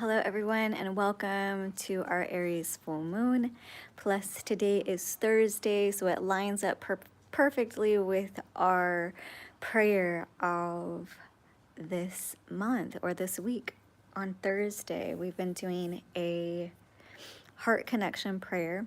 Hello everyone and welcome to our Aries full moon. Plus today is Thursday, so it lines up perfectly with our prayer of this month or this week. On Thursday, we've been doing a heart connection prayer.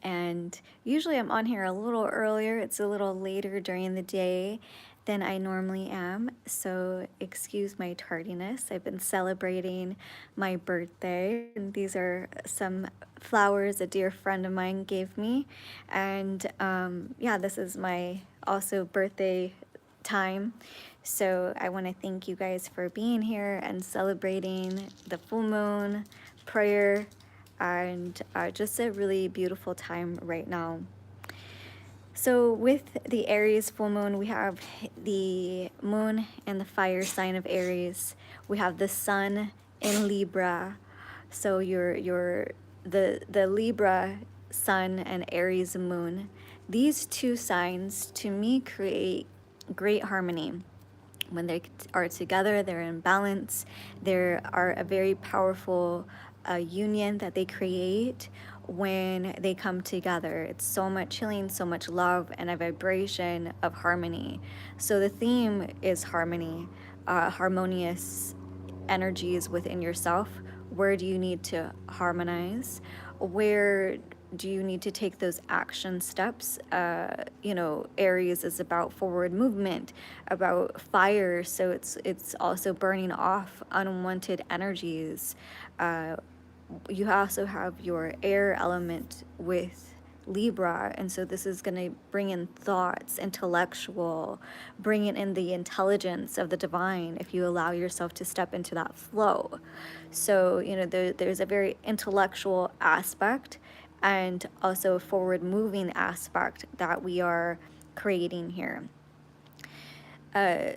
And usually I'm on here a little earlier. It's a little later during the day than I normally am, so excuse my tardiness. I've been celebrating my birthday, and these are some flowers a dear friend of mine gave me. And yeah, this is my also birthday time. So I want to thank you guys for being here and celebrating the full moon prayer, and just a really beautiful time right now. So with the Aries full moon, we have the moon and the fire sign of Aries. We have the sun in Libra. So the Libra sun and Aries moon. These two signs to me create great harmony. When they are together, they're in balance. There are a very powerful union that they create when they come together. It's so much healing, so much love, and a vibration of harmony. So the theme is harmony, harmonious energies within yourself. Where do you need to harmonize? Where do you need to take those action steps? Aries is about forward movement, about fire, so it's also burning off unwanted energies. You also have your air element with Libra, and so this is going to bring in thoughts, intellectual, bring in the intelligence of the divine if you allow yourself to step into that flow. So, there's a very intellectual aspect and also a forward moving aspect that we are creating here.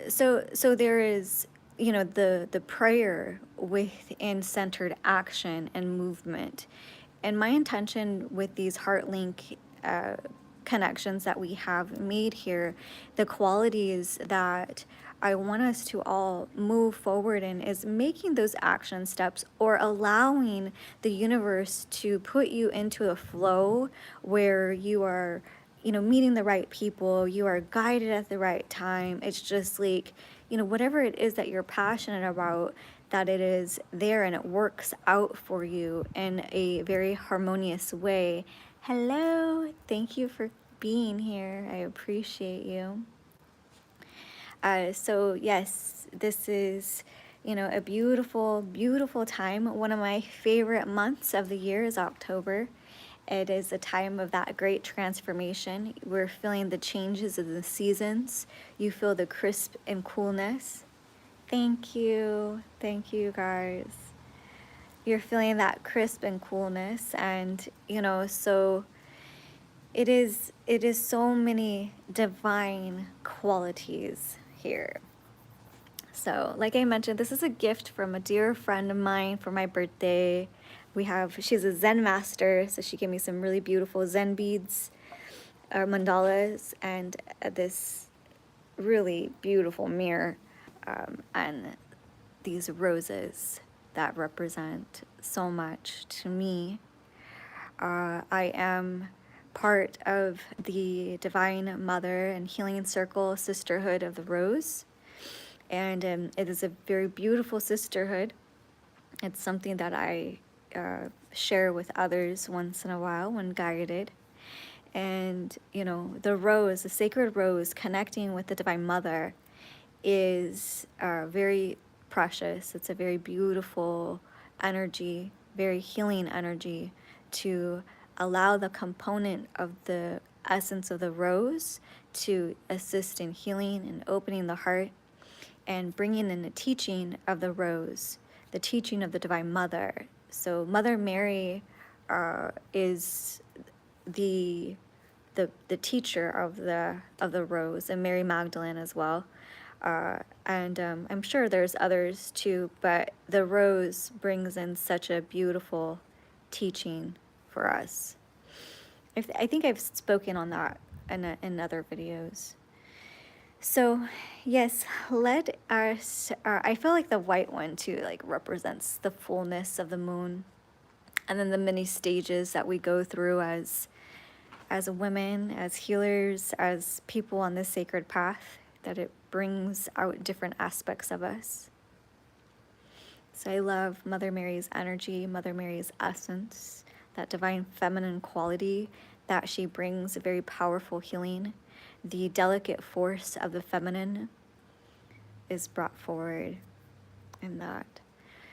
So there is, the prayer within centered action and movement. And my intention with these heart link connections that we have made here, the qualities that I want us to all move forward in is making those action steps or allowing the universe to put you into a flow where you are, meeting the right people, you are guided at the right time. It's just like, whatever it is that you're passionate about, that it is there and it works out for you in a very harmonious way. Hello, thank you for being here. I appreciate you. So yes, this is, a beautiful, beautiful time. One of my favorite months of the year is October. It is a time of that great transformation. We're feeling the changes of the seasons. You feel the crisp and coolness. Thank you guys. You're feeling that crisp and coolness, and so it is so many divine qualities here. So like I mentioned, this is a gift from a dear friend of mine for my birthday. She's a Zen master, so she gave me some really beautiful Zen beads or mandalas, and this really beautiful mirror, and these roses that represent so much to me. I am part of the Divine Mother and Healing Circle Sisterhood of the Rose, and it is a very beautiful sisterhood. It's something that I share with others once in a while when guided. And, the rose, the sacred rose, connecting with the Divine Mother is very precious. It's a very beautiful energy, very healing energy, to allow the component of the essence of the rose to assist in healing and opening the heart and bringing in the teaching of the rose, the teaching of the Divine Mother. So Mother Mary is the teacher of the rose, and Mary Magdalene as well. And I'm sure there's others too, but the rose brings in such a beautiful teaching for us. I think I've spoken on that in other videos. So, yes, let us, I feel like the white one too, like represents the fullness of the moon, and then the many stages that we go through as women, as healers, as people on this sacred path, that it brings out different aspects of us. So I love Mother Mary's energy, Mother Mary's essence, that divine feminine quality that she brings, a very powerful healing. The delicate force of the feminine is brought forward in that.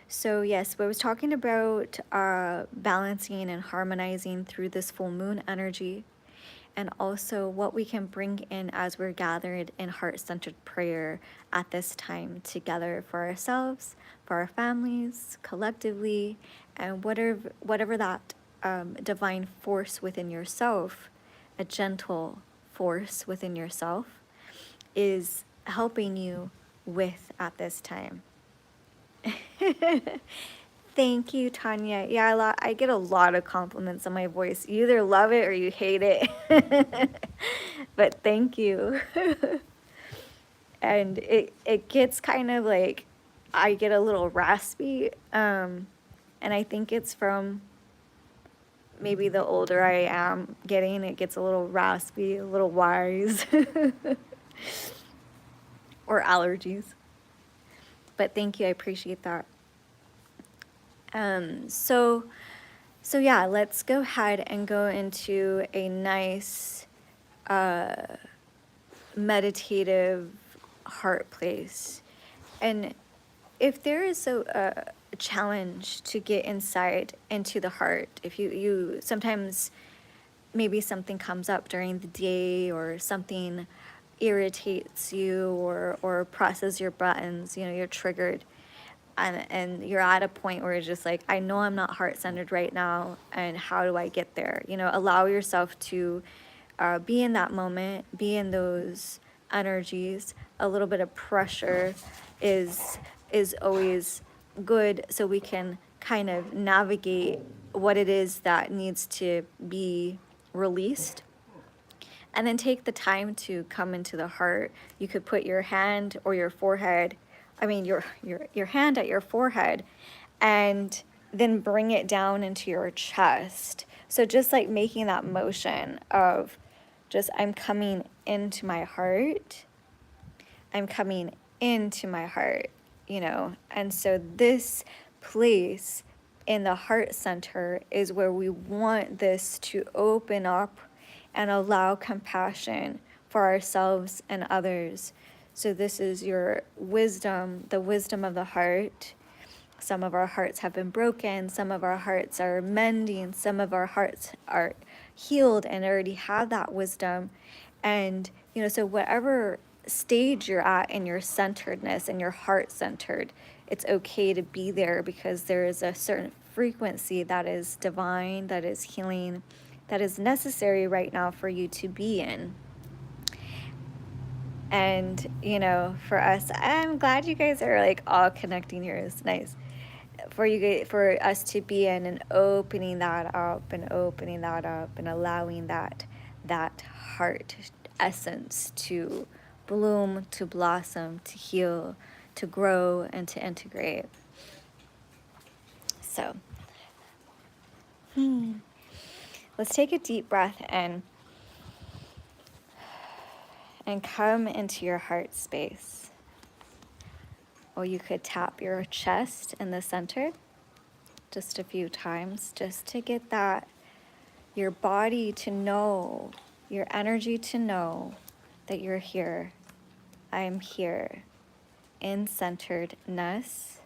So yes, I was talking about balancing and harmonizing through this full moon energy, and also what we can bring in as we're gathered in heart-centered prayer at this time together for ourselves, for our families, collectively, and whatever that divine force within yourself, a gentle force within yourself, is helping you with at this time. Thank you, Tanya. Yeah, I get a lot of compliments on my voice. You either love it or you hate it. But thank you. And it gets kind of like, I get a little raspy. And I think it's from maybe the older I am getting, it gets a little raspy, a little wise. Or allergies. But thank you, I appreciate that. So yeah, let's go ahead and go into a nice meditative heart place. And if there is a challenge to get inside into the heart, if you sometimes maybe something comes up during the day, or something irritates you, or presses your buttons, you're triggered, and you're at a point where it's just like, I know I'm not heart-centered right now, and how do I get there? Allow yourself to be in that moment, be in those energies. A little bit of pressure is always good, so we can kind of navigate what it is that needs to be released. And then take the time to come into the heart. You could put your hand or your forehead, your hand at your forehead, and then bring it down into your chest. So just like making that motion of just, I'm coming into my heart. I'm coming into my heart, And so this place in the heart center is where we want this to open up and allow compassion for ourselves and others. So this is your wisdom, the wisdom of the heart. Some of our hearts have been broken. Some of our hearts are mending. Some of our hearts are healed and already have that wisdom. And, so whatever stage you're at in your centeredness and your heart centered, it's okay to be there, because there is a certain frequency that is divine, that is healing, that is necessary right now for you to be in. And, for us, I'm glad you guys are like all connecting here. It's nice for us to be in, and opening that up and allowing that heart essence to bloom, to blossom, to heal, to grow, and to integrate. So let's take a deep breath in and come into your heart space. Or you could tap your chest in the center just a few times, just to get that, your body to know, your energy to know that you're here. I am here in centeredness,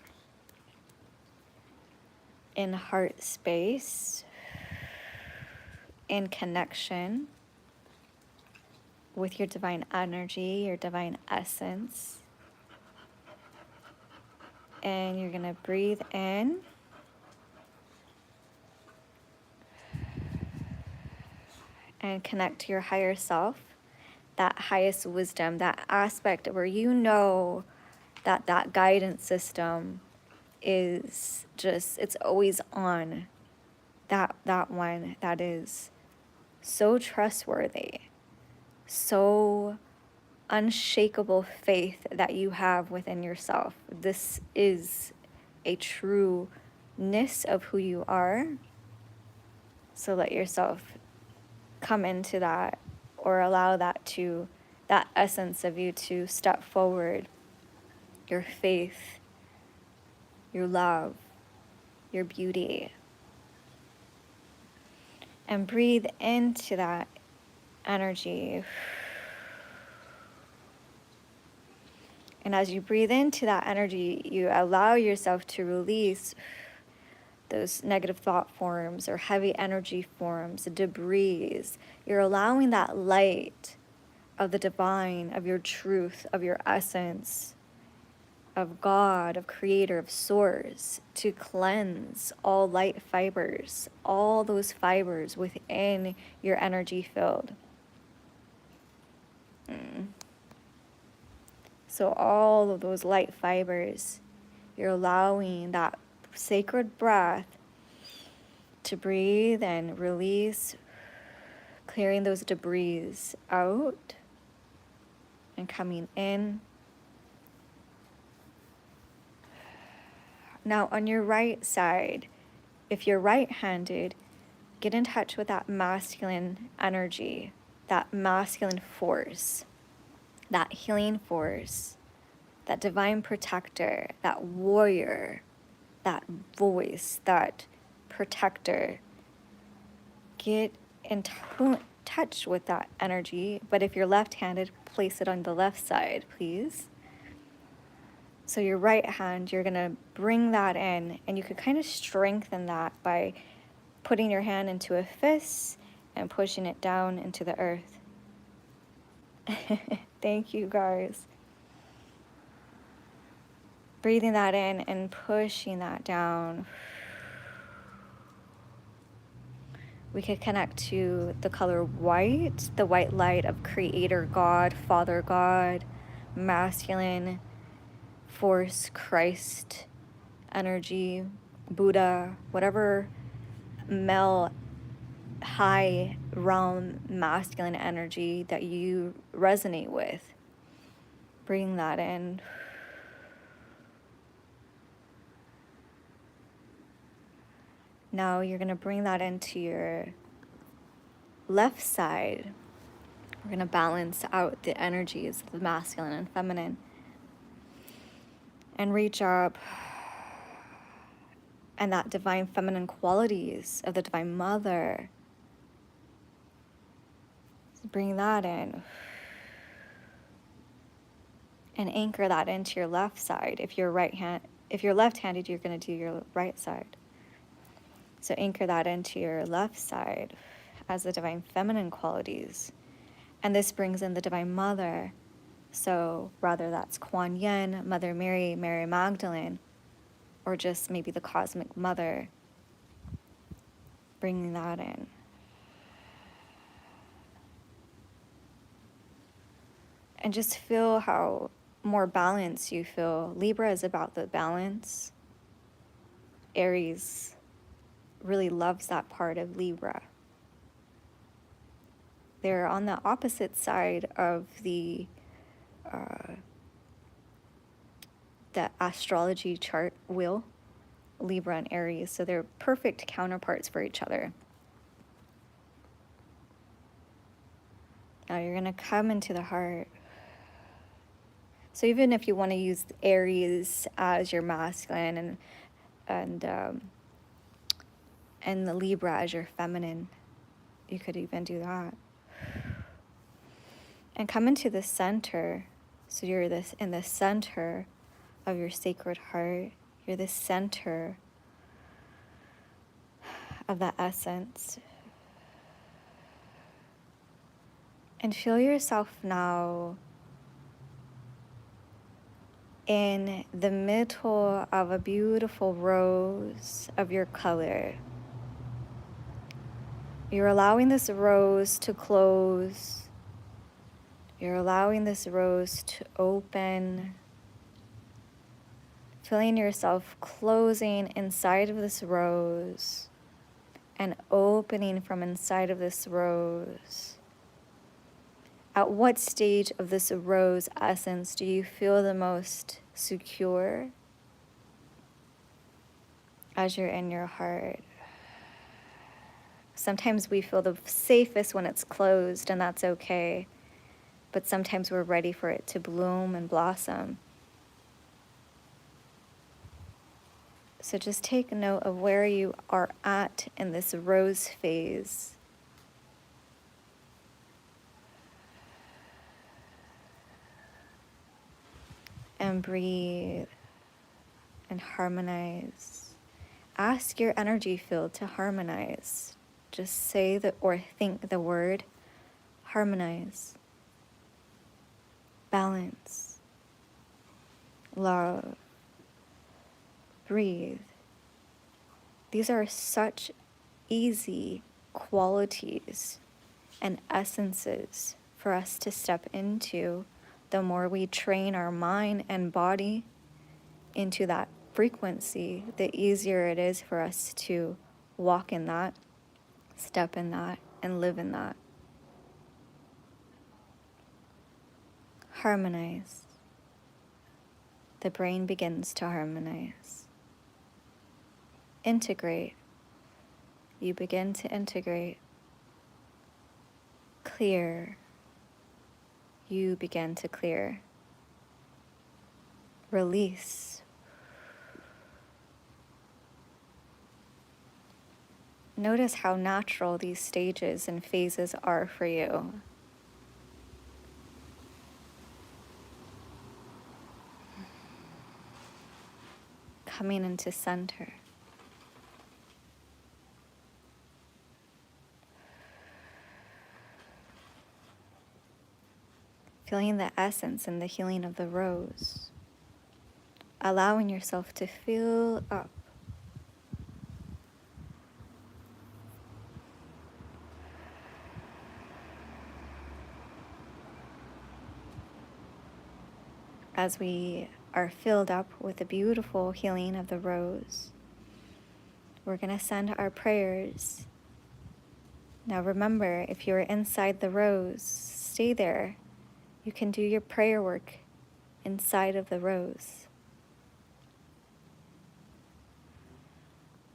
in heart space, in connection with your divine energy, your divine essence. And you're gonna breathe in. And connect to your higher self, that highest wisdom, that aspect where that guidance system is just, it's always on. That one that is so trustworthy, so unshakable faith that you have within yourself. This is a trueness of who you are. So let yourself come into that, or allow that essence of you to step forward. Your faith, your love, your beauty. And breathe into that energy. And as you breathe into that energy, you allow yourself to release those negative thought forms or heavy energy forms, debris. You're allowing that light of the divine, of your truth, of your essence, of God, of Creator, of Source, to cleanse all light fibers, all those fibers within your energy field. So all of those light fibers, you're allowing that sacred breath to breathe and release, clearing those debris out and coming in. Now on your right side, if you're right-handed, get in touch with that masculine energy, that masculine force, that healing force, that divine protector, that warrior, that voice, that protector. Get in touch with that energy. But if you're left-handed, place it on the left side, please. So your right hand, you're gonna bring that in, and you could kind of strengthen that by putting your hand into a fist and pushing it down into the earth. Thank you, guys. Breathing that in and pushing that down. We could connect to the color white, the white light of Creator God, Father God, masculine force, Christ energy, Buddha, whatever male high realm masculine energy that you resonate with. Bring that in. Now you're going to bring that into your left side. We're going to balance out the energies of the masculine and feminine. And reach up, and that divine feminine qualities of the Divine Mother. Bring that in. And anchor that into your left side. If you're left-handed, you're going to do your right side. So anchor that into your left side as the divine feminine qualities. And this brings in the Divine Mother. So whether that's Kuan Yin, Mother Mary, Mary Magdalene, or just maybe the Cosmic Mother, bringing that in. And just feel how more balanced you feel. Libra is about the balance. Aries really loves that part of Libra. They're on the opposite side of the astrology chart wheel, Libra and Aries, so they're perfect counterparts for each other. Now you're going to come into the heart. So even if you want to use Aries as your masculine and the Libra as your feminine, you could even do that. And come into the center. So you're in the center of your sacred heart. You're the center of that essence. And feel yourself now in the middle of a beautiful rose of your color. You're allowing this rose to close. You're allowing this rose to open. Feeling yourself closing inside of this rose and opening from inside of this rose. At what stage of this rose essence do you feel the most secure as you're in your heart? Sometimes we feel the safest when it's closed, and that's okay. But sometimes we're ready for it to bloom and blossom. So just take note of where you are at in this rose phase. And breathe and harmonize. Ask your energy field to harmonize. Just say the or think the word harmonize, balance, love, breathe. These are such easy qualities and essences for us to step into the more we train our mind and body into that frequency, the easier it is for us to walk in that, step in that, and live in that. Harmonize. The brain begins to harmonize. Integrate. You begin to integrate. Clear. You begin to clear. Release. Notice how natural these stages and phases are for you. Coming into center. Feeling the essence and the healing of the rose. Allowing yourself to fill up. As we are filled up with the beautiful healing of the rose, we're going to send our prayers. Now remember, if you're inside the rose, stay there. You can do your prayer work inside of the rose.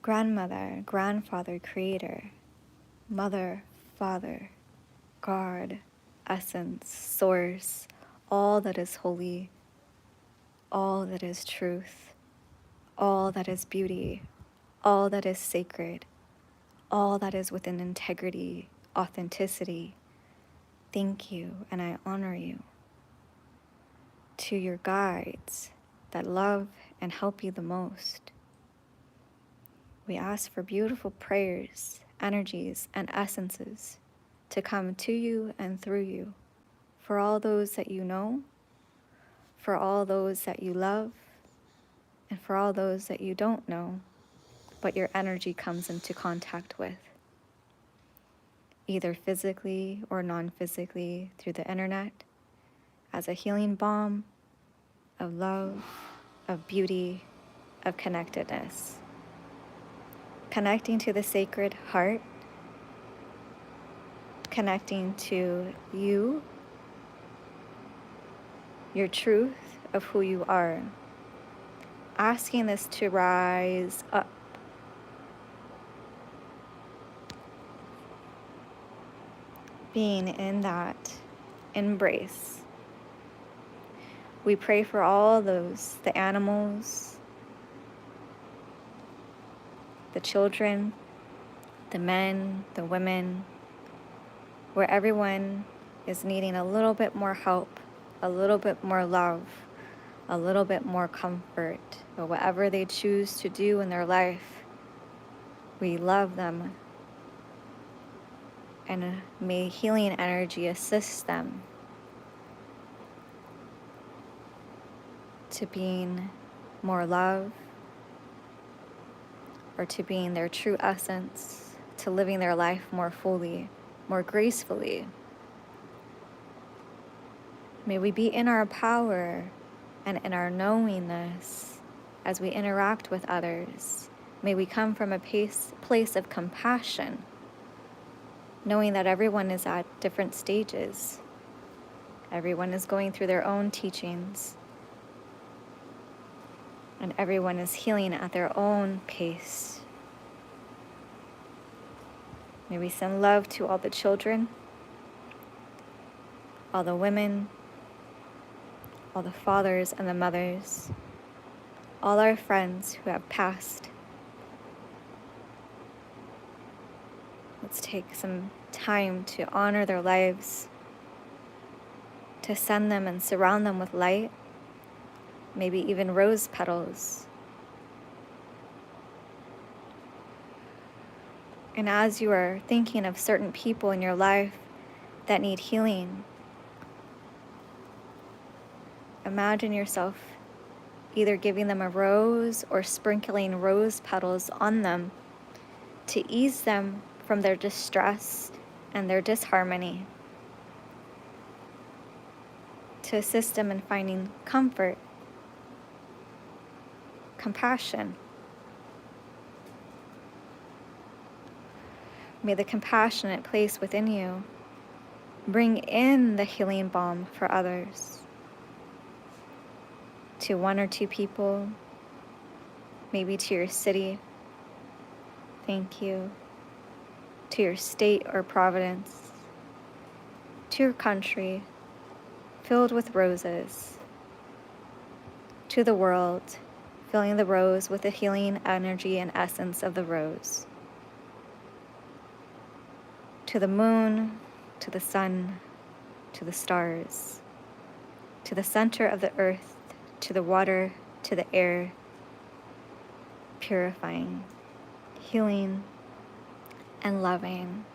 Grandmother, grandfather, creator, mother, father, God, essence, source, all that is holy, all that is truth, all that is beauty, all that is sacred, all that is within integrity, authenticity. Thank you, and I honor you. To your guides that love and help you the most, we ask for beautiful prayers, energies, and essences to come to you and through you, for all those that you know, for all those that you love, and for all those that you don't know, but your energy comes into contact with, either physically or non-physically through the internet, as a healing balm of love, of beauty, of connectedness. Connecting to the sacred heart, connecting to you, your truth of who you are. Asking this to rise up. Being in that embrace. We pray for all those, the animals, the children, the men, the women, where everyone is needing a little bit more help, a little bit more love, a little bit more comfort, or whatever they choose to do in their life. We love them, and may healing energy assist them to being more love, or to being their true essence, to living their life more fully, more gracefully. May we be in our power and in our knowingness as we interact with others. May we come from a place of compassion, knowing that everyone is at different stages. Everyone is going through their own teachings, and everyone is healing at their own pace. May we send love to all the children, all the women, all the fathers and the mothers, all our friends who have passed. Let's take some time to honor their lives, to send them and surround them with light, maybe even rose petals. And as you are thinking of certain people in your life that need healing, imagine yourself either giving them a rose or sprinkling rose petals on them to ease them from their distress and their disharmony, to assist them in finding comfort, compassion. May the compassionate place within you bring in the healing balm for others, to one or two people, maybe to your city. Thank you. To your state or province, to your country filled with roses, to the world, filling the rose with the healing energy and essence of the rose, to the moon, to the sun, to the stars, to the center of the earth, to the water, to the air, purifying, healing, and loving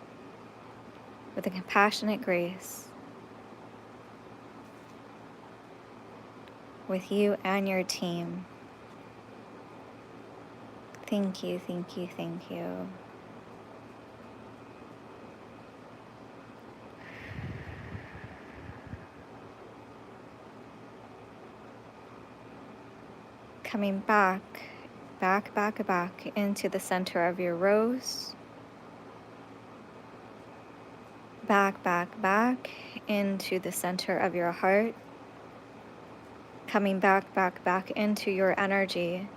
with a compassionate grace with you and your team. Thank you, thank you, thank you. Coming back into the center of your rose. Back into the center of your heart. Coming back into your energy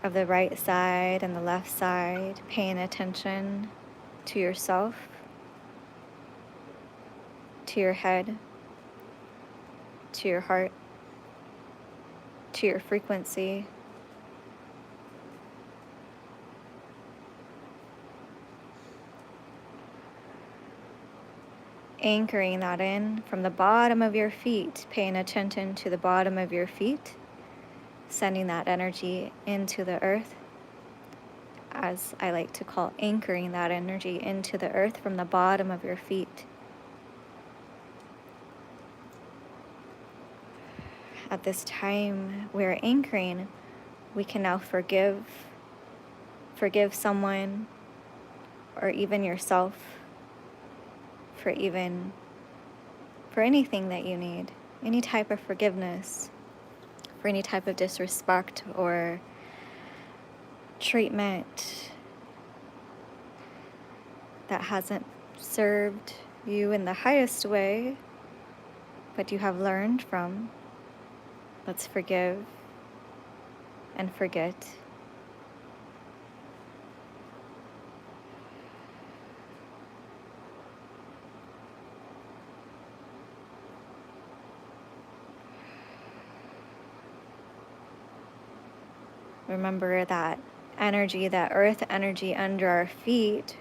of the right side and the left side, paying attention to yourself, to your head, to your heart, to your frequency. Anchoring that in from the bottom of your feet, paying attention to the bottom of your feet, sending that energy into the earth, as I like to call anchoring that energy into the earth from the bottom of your feet. At this time we're anchoring, we can now forgive someone or even yourself for anything that you need, any type of forgiveness, for any type of disrespect or treatment that hasn't served you in the highest way, but you have learned from. Let's forgive and forget. Remember that energy, that earth energy under our feet.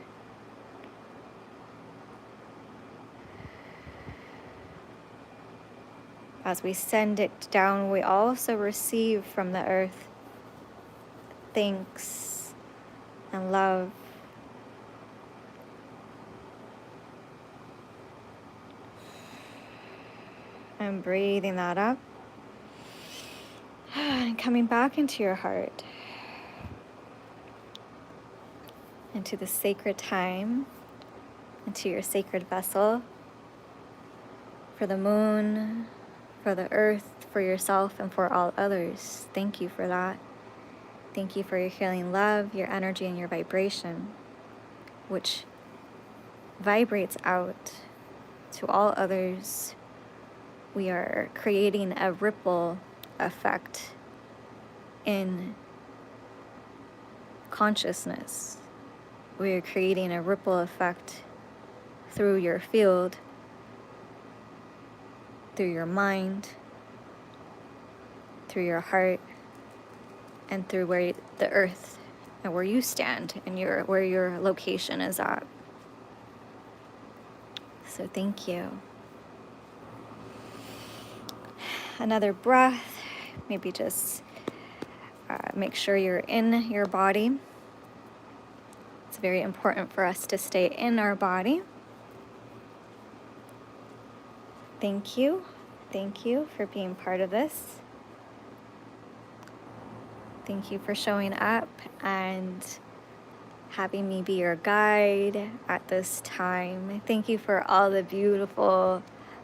As we send it down, we also receive from the earth thanks and love. And breathing that up. And coming back into your heart, into the sacred time, into your sacred vessel, for the moon, for the earth, for yourself, and for all others. Thank you for that. Thank you for your healing love, your energy, and your vibration, which vibrates out to all others. We are creating a ripple effect in consciousness. We are creating a ripple effect through your field, through your mind, through your heart, and through where the earth and where you stand and where your location is at. So thank you. Another breath. Maybe just make sure you're in your body. It's very important for us to stay in our body. Thank you. Thank you for being part of this. Thank you for showing up and having me be your guide at this time. Thank you for all the beautiful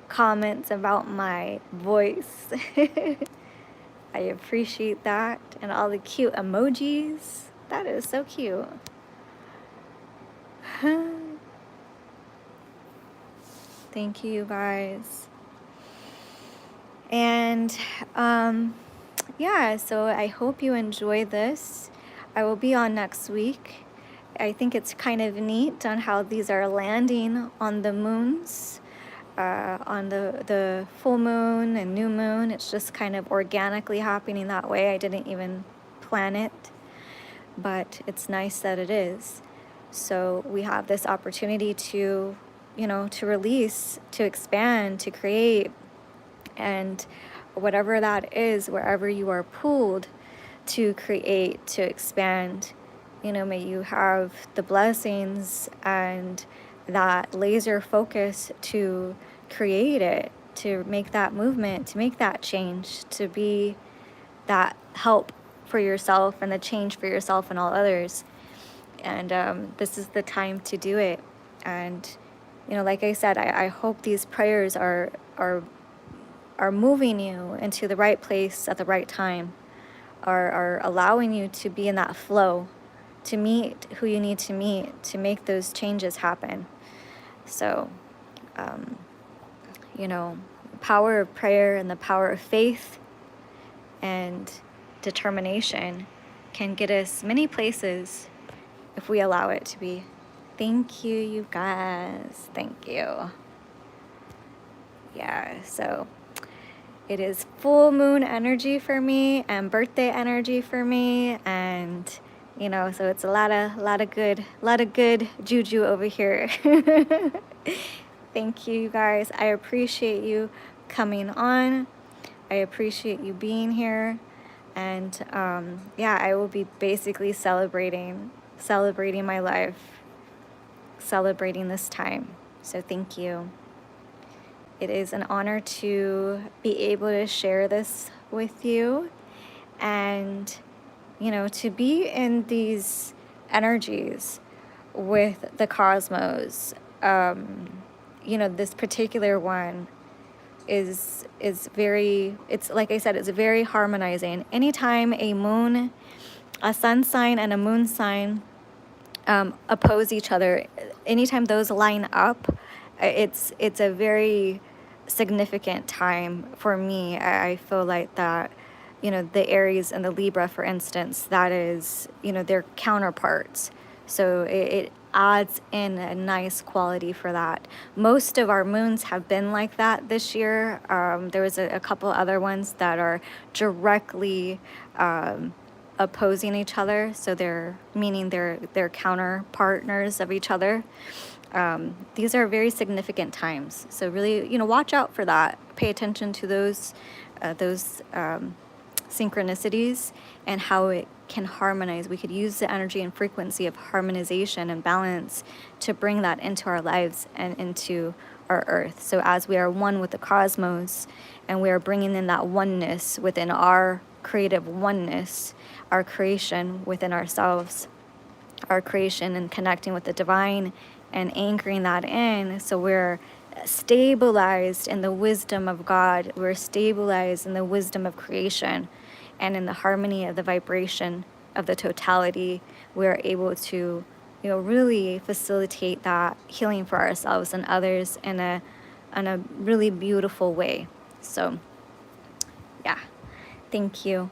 comments about my voice. I appreciate that. And all the cute emojis. That is so cute. Thank you, guys. And yeah, so I hope you enjoy this. I will be on next week. I think it's kind of neat on how these are landing on the moons, on the full moon and new moon. It's just kind of organically happening that way. I didn't even plan it, but it's nice that it is. So we have this opportunity to, to release, to expand, to create, and whatever that is, wherever you are pulled to create, to expand, may you have the blessings and that laser focus to create it, to make that movement, to make that change, to be that help for yourself and the change for yourself and all others. And this is the time to do it. And, like I said, I hope these prayers are moving you into the right place at the right time, are allowing you to be in that flow, to meet who you need to meet, to make those changes happen. So, power of prayer and the power of faith and determination can get us many places if we allow it to be. Thank you, you guys. Thank you. Yeah, so it is full moon energy for me and birthday energy for me, and so it's a lot of good juju over here. Thank you, you guys. I appreciate you coming on. I appreciate you being here, and I will be basically celebrating my life, celebrating this time. So thank you. It is an honor to be able to share this with you and, to be in these energies with the cosmos. This particular one is very, it's like I said, it's very harmonizing. Anytime a sun sign and a moon sign oppose each other, anytime those line up, it's a very significant time for me. I feel like that, the Aries and the Libra, for instance, that is, they're counterparts. So it adds in a nice quality for that. Most of our moons have been like that this year. There was a couple other ones that are directly opposing each other. So they're counter partners of each other. These are very significant times. So really, watch out for that. Pay attention to those synchronicities and how it can harmonize. We could use the energy and frequency of harmonization and balance to bring that into our lives and into our earth. So as we are one with the cosmos and we are bringing in that oneness within our creative oneness, our creation within ourselves, our creation and connecting with the divine and anchoring that in, so we're stabilized in the wisdom of God, we're stabilized in the wisdom of creation, and in the harmony of the vibration of the totality, we're able to, really facilitate that healing for ourselves and others in a in a really beautiful way. So yeah, thank you.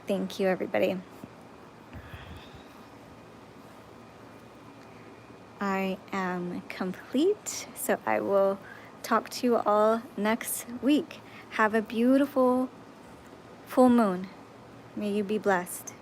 Thank you, everybody. I am complete, so I will talk to you all next week. Have a beautiful full moon. May you be blessed.